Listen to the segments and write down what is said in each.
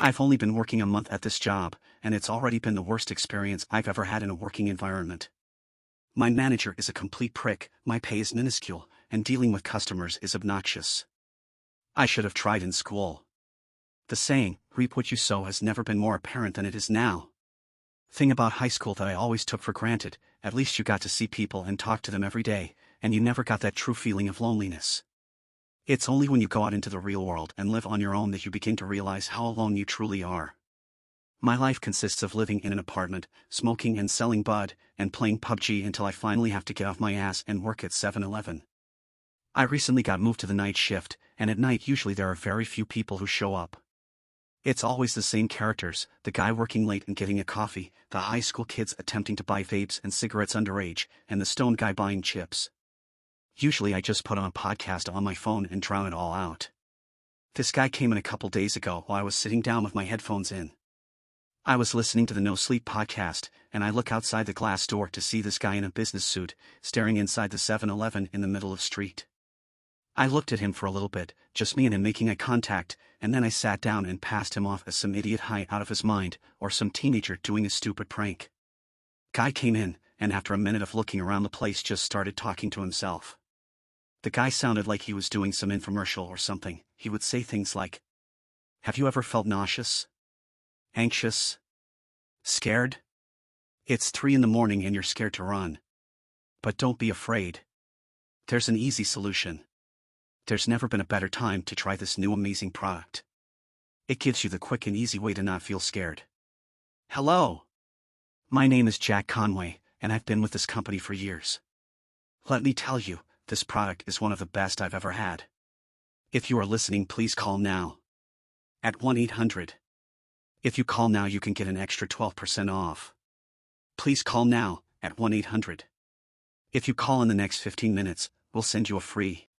I've only been working a month at this job, and it's already been the worst experience I've ever had in a working environment. My manager is a complete prick, my pay is minuscule, and dealing with customers is obnoxious. I should have tried in school. The saying, reap what you sow, has never been more apparent than it is now. Thing about high school that I always took for granted, at least you got to see people and talk to them every day, and you never got that true feeling of loneliness. It's only when you go out into the real world and live on your own that you begin to realize how alone you truly are. My life consists of living in an apartment, smoking and selling bud, and playing PUBG until I finally have to get off my ass and work at 7-Eleven. I recently got moved to the night shift, and at night usually there are very few people who show up. It's always the same characters, the guy working late and getting a coffee, the high school kids attempting to buy vapes and cigarettes underage, and the stoned guy buying chips. Usually I just put on a podcast on my phone and drown it all out. This guy came in a couple days ago while I was sitting down with my headphones in. I was listening to the No Sleep podcast, and I look outside the glass door to see this guy in a business suit, staring inside the 7-Eleven in the middle of the street. I looked at him for a little bit, just me and him making eye contact, and then I sat down and passed him off as some idiot high out of his mind, or some teenager doing a stupid prank. Guy came in, and after a minute of looking around the place just started talking to himself. The guy sounded like he was doing some infomercial or something. He would say things like, "Have you ever felt nauseous? Anxious? Scared? It's 3 in the morning and you're scared to run. But don't be afraid. There's an easy solution. There's never been a better time to try this new amazing product. It gives you the quick and easy way to not feel scared. Hello. My name is Jack Conway, and I've been with this company for years. Let me tell you, this product is one of the best I've ever had. If you are listening, please call now. At 1-800. If you call now, you can get an extra 12% off. Please call now, at 1-800. If you call in the next 15 minutes, we'll send you a free."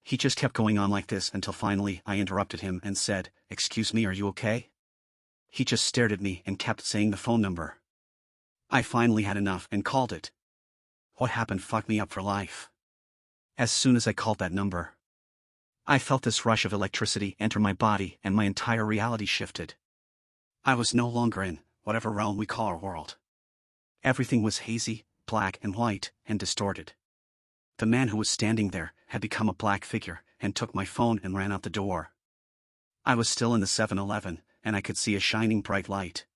He just kept going on like this until finally I interrupted him and said, "Excuse me, are you okay?" He just stared at me and kept saying the phone number. I finally had enough and called it. What happened fucked me up for life. As soon as I called that number, I felt this rush of electricity enter my body and my entire reality shifted. I was no longer in whatever realm we call our world. Everything was hazy, black and white, and distorted. The man who was standing there had become a black figure and took my phone and ran out the door. I was still in the 7-Eleven, and I could see a shining bright light.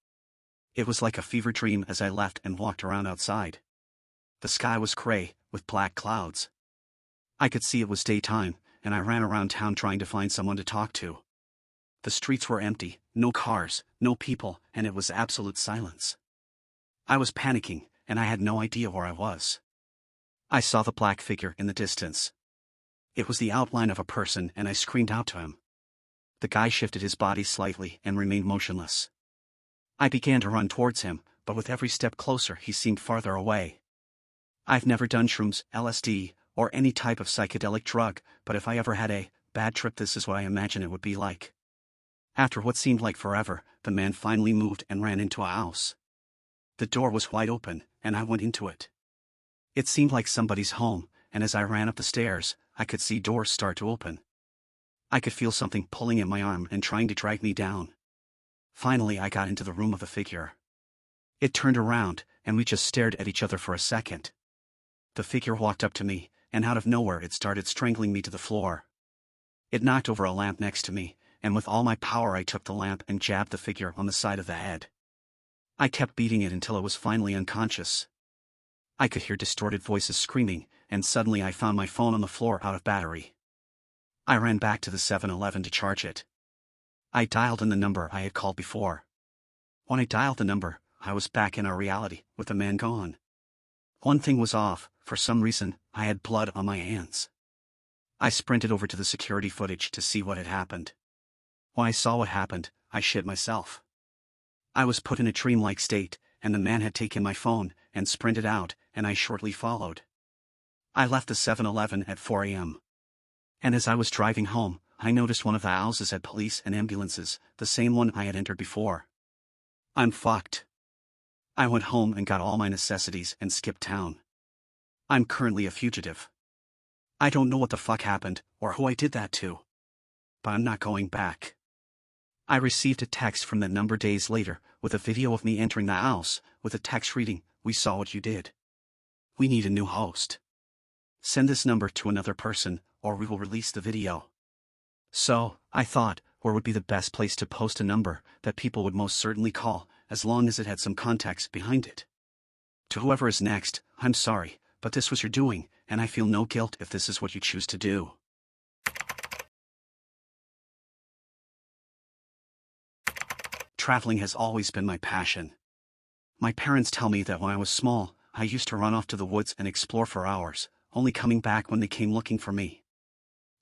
It was like a fever dream as I left and walked around outside. The sky was gray, with black clouds. I could see it was daytime, and I ran around town trying to find someone to talk to. The streets were empty, no cars, no people, and it was absolute silence. I was panicking, and I had no idea where I was. I saw the black figure in the distance. It was the outline of a person, and I screamed out to him. The guy shifted his body slightly and remained motionless. I began to run towards him, but with every step closer he seemed farther away. I've never done shrooms, LSD, or any type of psychedelic drug, but if I ever had a bad trip, this is what I imagine it would be like. After what seemed like forever, the man finally moved and ran into a house. The door was wide open, and I went into it. It seemed like somebody's home, and as I ran up the stairs, I could see doors start to open. I could feel something pulling at my arm and trying to drag me down. Finally, I got into the room of the figure. It turned around, and we just stared at each other for a second. The figure walked up to me, and out of nowhere it started strangling me to the floor. It knocked over a lamp next to me, and with all my power I took the lamp and jabbed the figure on the side of the head. I kept beating it until it was finally unconscious. I could hear distorted voices screaming, and suddenly I found my phone on the floor out of battery. I ran back to the 7-Eleven to charge it. I dialed in the number I had called before. When I dialed the number, I was back in our reality, with the man gone. One thing was off. For some reason, I had blood on my hands. I sprinted over to the security footage to see what had happened. When I saw what happened, I shit myself. I was put in a dreamlike state, and the man had taken my phone and sprinted out, and I shortly followed. I left the 7-Eleven at 4 a.m. And as I was driving home, I noticed one of the houses had police and ambulances, the same one I had entered before. I'm fucked. I went home and got all my necessities and skipped town. I'm currently a fugitive. I don't know what the fuck happened, or who I did that to. But I'm not going back. I received a text from that number days later, with a video of me entering the house, with a text reading, "We saw what you did. We need a new host. Send this number to another person, or we will release the video." So, I thought, where would be the best place to post a number that people would most certainly call, as long as it had some context behind it? To whoever is next, I'm sorry, but this was your doing, and I feel no guilt if this is what you choose to do. Traveling has always been my passion. My parents tell me that when I was small, I used to run off to the woods and explore for hours, only coming back when they came looking for me.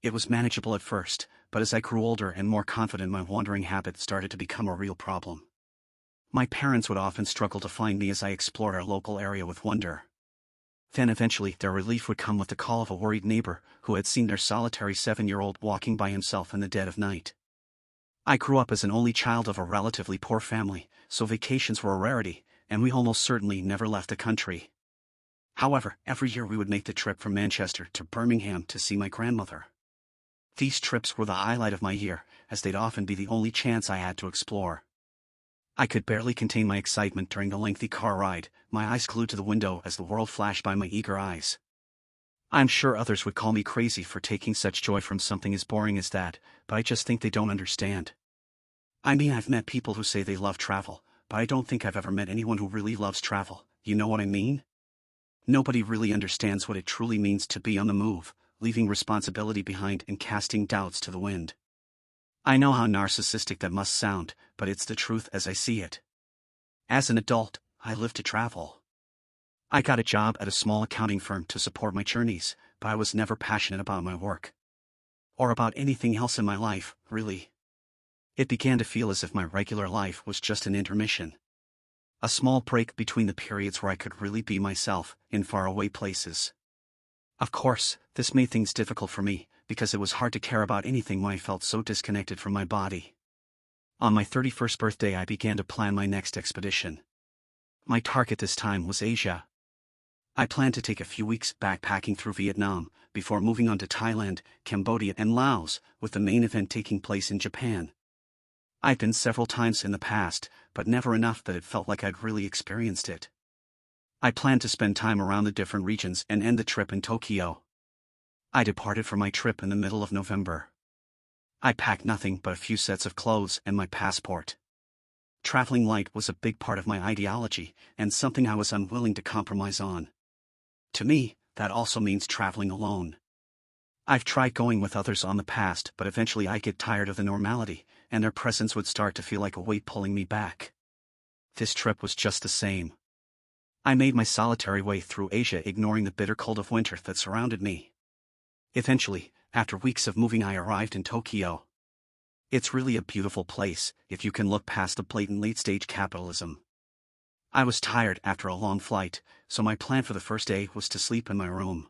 It was manageable at first, but as I grew older and more confident, my wandering habit started to become a real problem. My parents would often struggle to find me as I explored our local area with wonder. Then eventually their relief would come with the call of a worried neighbor who had seen their solitary 7-year-old walking by himself in the dead of night. I grew up as an only child of a relatively poor family, so vacations were a rarity, and we almost certainly never left the country. However, every year we would make the trip from Manchester to Birmingham to see my grandmother. These trips were the highlight of my year, as they'd often be the only chance I had to explore. I could barely contain my excitement during the lengthy car ride, my eyes glued to the window as the world flashed by my eager eyes. I'm sure others would call me crazy for taking such joy from something as boring as that, but I just think they don't understand. I mean, I've met people who say they love travel, but I don't think I've ever met anyone who really loves travel, you know what I mean? Nobody really understands what it truly means to be on the move, leaving responsibility behind and casting doubts to the wind. I know how narcissistic that must sound, but it's the truth as I see it. As an adult, I live to travel. I got a job at a small accounting firm to support my journeys, but I was never passionate about my work. Or about anything else in my life, really. It began to feel as if my regular life was just an intermission. A small break between the periods where I could really be myself, in faraway places. Of course, this made things difficult for me, because it was hard to care about anything when I felt so disconnected from my body. On my 31st birthday I began to plan my next expedition. My target this time was Asia. I planned to take a few weeks backpacking through Vietnam, before moving on to Thailand, Cambodia and Laos, with the main event taking place in Japan. I'd been several times in the past, but never enough that it felt like I'd really experienced it. I planned to spend time around the different regions and end the trip in Tokyo. I departed for my trip in the middle of November. I packed nothing but a few sets of clothes and my passport. Traveling light was a big part of my ideology, and something I was unwilling to compromise on. To me, that also means traveling alone. I've tried going with others on the past, but eventually I get tired of the normality, and their presence would start to feel like a weight pulling me back. This trip was just the same. I made my solitary way through Asia, ignoring the bitter cold of winter that surrounded me. Eventually, after weeks of moving, I arrived in Tokyo. It's really a beautiful place, if you can look past the blatant late-stage capitalism. I was tired after a long flight, so my plan for the first day was to sleep in my room.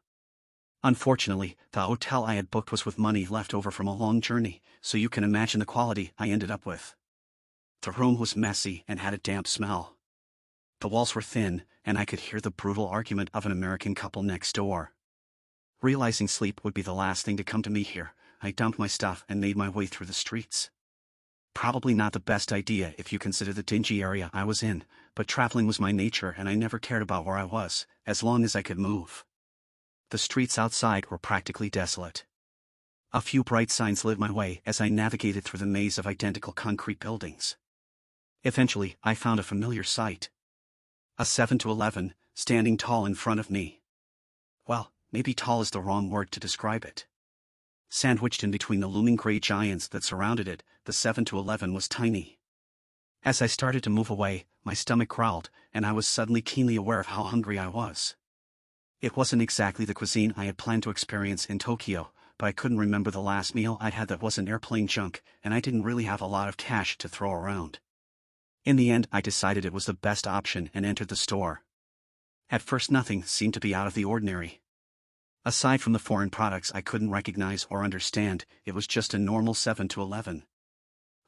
Unfortunately, the hotel I had booked was with money left over from a long journey, so you can imagine the quality I ended up with. The room was messy and had a damp smell. The walls were thin, and I could hear the brutal argument of an American couple next door. Realizing sleep would be the last thing to come to me here, I dumped my stuff and made my way through the streets. Probably not the best idea if you consider the dingy area I was in, but traveling was my nature and I never cared about where I was, as long as I could move. The streets outside were practically desolate. A few bright signs lit my way as I navigated through the maze of identical concrete buildings. Eventually, I found a familiar sight. A 7-Eleven, standing tall in front of me. Well, maybe tall is the wrong word to describe it. Sandwiched in between the looming gray giants that surrounded it, the 7-Eleven was tiny. As I started to move away, my stomach growled, and I was suddenly keenly aware of how hungry I was. It wasn't exactly the cuisine I had planned to experience in Tokyo, but I couldn't remember the last meal I'd had that wasn't airplane junk, and I didn't really have a lot of cash to throw around. In the end, I decided it was the best option and entered the store. At first, nothing seemed to be out of the ordinary. Aside from the foreign products I couldn't recognize or understand, it was just a normal 7-Eleven.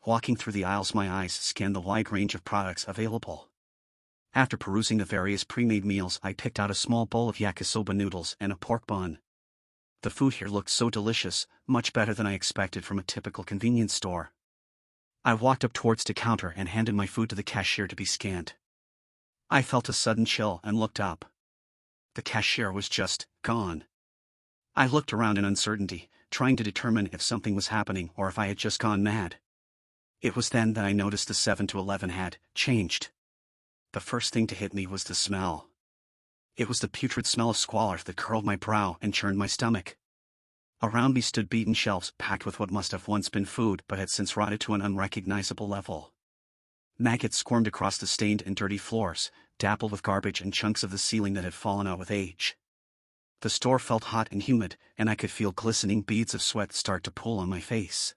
Walking through the aisles, my eyes scanned the wide range of products available. After perusing the various pre-made meals, I picked out a small bowl of yakisoba noodles and a pork bun. The food here looked so delicious, much better than I expected from a typical convenience store. I walked up towards the counter and handed my food to the cashier to be scanned. I felt a sudden chill and looked up. The cashier was just gone. I looked around in uncertainty, trying to determine if something was happening or if I had just gone mad. It was then that I noticed the 7-Eleven had changed. The first thing to hit me was the smell. It was the putrid smell of squalor that curled my brow and churned my stomach. Around me stood beaten shelves packed with what must have once been food but had since rotted to an unrecognizable level. Maggots squirmed across the stained and dirty floors, dappled with garbage and chunks of the ceiling that had fallen out with age. The store felt hot and humid, and I could feel glistening beads of sweat start to pool on my face.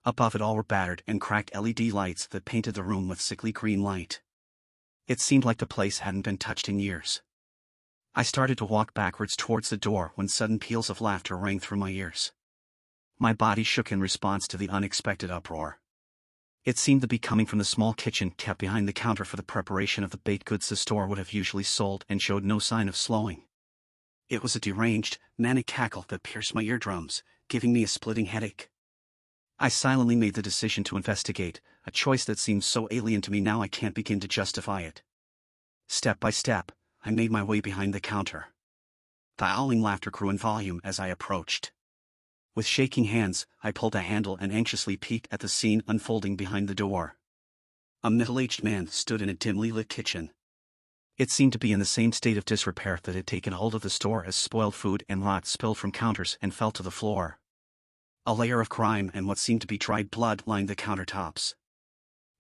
Above it all were battered and cracked LED lights that painted the room with sickly green light. It seemed like the place hadn't been touched in years. I started to walk backwards towards the door when sudden peals of laughter rang through my ears. My body shook in response to the unexpected uproar. It seemed to be coming from the small kitchen kept behind the counter for the preparation of the baked goods the store would have usually sold and showed no sign of slowing. It was a deranged, manic cackle that pierced my eardrums, giving me a splitting headache. I silently made the decision to investigate, a choice that seems so alien to me now I can't begin to justify it. Step by step, I made my way behind the counter. The howling laughter grew in volume as I approached. With shaking hands, I pulled a handle and anxiously peeked at the scene unfolding behind the door. A middle-aged man stood in a dimly lit kitchen. It seemed to be in the same state of disrepair that had taken hold of the store as spoiled food and rot spilled from counters and fell to the floor. A layer of grime and what seemed to be dried blood lined the countertops.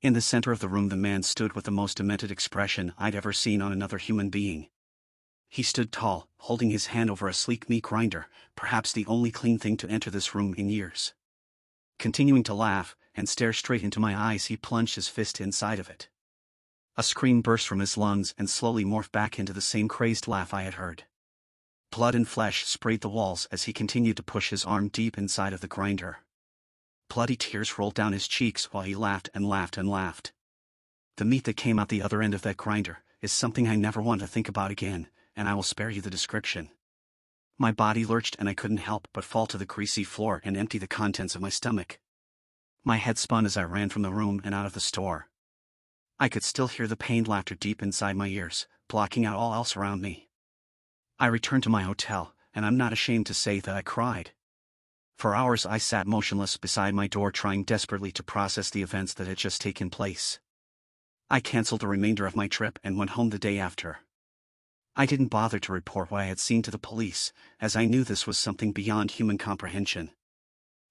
In the center of the room the man stood with the most demented expression I'd ever seen on another human being. He stood tall, holding his hand over a sleek meat grinder, perhaps the only clean thing to enter this room in years. Continuing to laugh and stare straight into my eyes, he plunged his fist inside of it. A scream burst from his lungs and slowly morphed back into the same crazed laugh I had heard. Blood and flesh sprayed the walls as he continued to push his arm deep inside of the grinder. Bloody tears rolled down his cheeks while he laughed and laughed and laughed. The meat that came out the other end of that grinder is something I never want to think about again, and I will spare you the description. My body lurched and I couldn't help but fall to the greasy floor and empty the contents of my stomach. My head spun as I ran from the room and out of the store. I could still hear the pained laughter deep inside my ears, blocking out all else around me. I returned to my hotel, and I'm not ashamed to say that I cried. For hours I sat motionless beside my door trying desperately to process the events that had just taken place. I canceled the remainder of my trip and went home the day after. I didn't bother to report what I had seen to the police, as I knew this was something beyond human comprehension.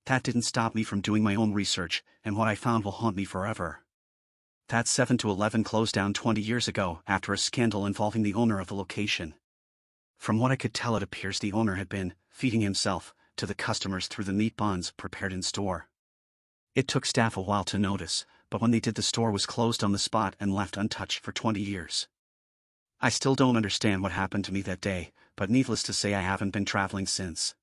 That didn't stop me from doing my own research, and what I found will haunt me forever. That 7-Eleven closed down 20 years ago after a scandal involving the owner of the location. From what I could tell, it appears the owner had been feeding himself to the customers through the meat buns prepared in store. It took staff a while to notice, but when they did, the store was closed on the spot and left untouched for 20 years. I still don't understand what happened to me that day, but needless to say I haven't been traveling since.